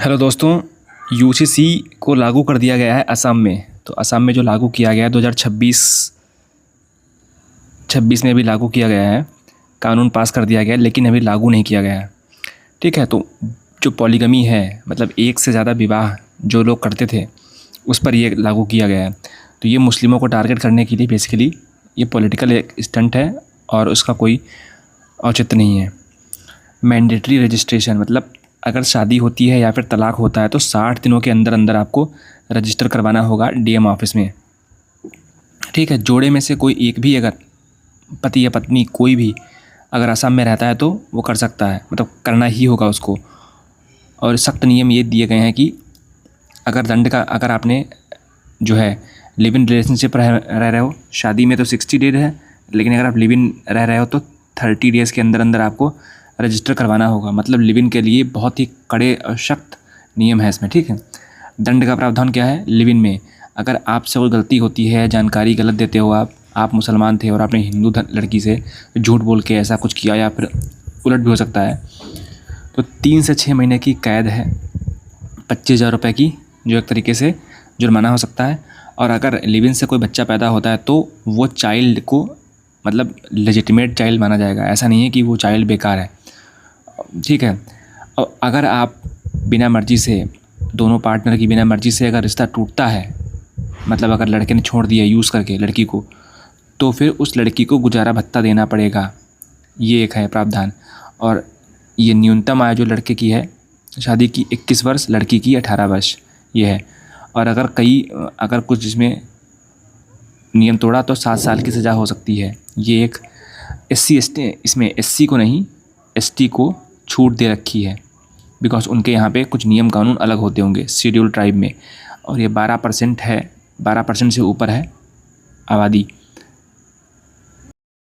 Hello दोस्तों, UGC को लागू कर दिया गया है असम में। तो असम में जो लागू किया गया है 2026 में अभी लागू किया गया है, कानून पास कर दिया गया है, लेकिन अभी लागू नहीं किया गया है। ठीक है, तो जो पॉलीगमी है, मतलब एक से ज़्यादा विवाह जो लोग करते थे, उस पर ये लागू किया गया है। तो ये मुस्लिमों को टारगेट करने के लिए बेसिकली ये पॉलिटिकल एक स्टंट है और उसका कोई औचित्य नहीं है। मैंडेटरी रजिस्ट्रेशन मतलब अगर शादी होती है या फिर तलाक होता है तो 60 दिनों के अंदर अंदर आपको रजिस्टर करवाना होगा डीएम ऑफिस में। ठीक है, जोड़े में से कोई एक भी अगर पति या पत्नी कोई भी अगर असम में रहता है तो वो कर सकता है, मतलब करना ही होगा उसको। और सख्त नियम ये दिए गए हैं कि अगर आपने जो है लिव इन रिलेशनशिप रह रहे हो, शादी में तो 60 डेज है, लेकिन अगर आप लिव इन रह रहे हो तो 30 डेज़ के अंदर अंदर आपको रजिस्टर करवाना होगा। मतलब लिव इन के लिए बहुत ही कड़े और सख्त नियम है इसमें। ठीक है, दंड का प्रावधान क्या है लिव इन में? अगर आपसे कोई गलती होती है, जानकारी गलत देते हो, आप मुसलमान थे और आपने हिंदू लड़की से झूठ बोल के ऐसा कुछ किया या फिर उलट भी हो सकता है, तो 3 से 6 महीने की कैद है, 25,000 रुपये की जो एक तरीके से जुर्माना हो सकता है। और अगर लिव इन से कोई बच्चा पैदा होता है तो वो चाइल्ड को मतलब लेजिटिमेट चाइल्ड माना जाएगा। ऐसा नहीं है कि वो चाइल्ड बेकार है। ठीक है, और अगर आप बिना मर्ज़ी से, दोनों पार्टनर की बिना मर्ज़ी से अगर रिश्ता टूटता है, मतलब अगर लड़के ने छोड़ दिया यूज़ करके लड़की को, तो फिर उस लड़की को गुजारा भत्ता देना पड़ेगा। ये एक है प्रावधान। और ये न्यूनतम आयु जो लड़के की है शादी की 21 वर्ष, लड़की की 18 वर्ष ये है। और अगर कुछ इसमें नियम तोड़ा तो 7 साल की सज़ा हो सकती है। ये एक SC ST, इसमें SC को नहीं ST को छूट दे रखी है, बिकॉज उनके यहाँ पे कुछ नियम कानून अलग होते होंगे शेड्यूल ट्राइब में। और ये 12% है, 12% से ऊपर है आबादी।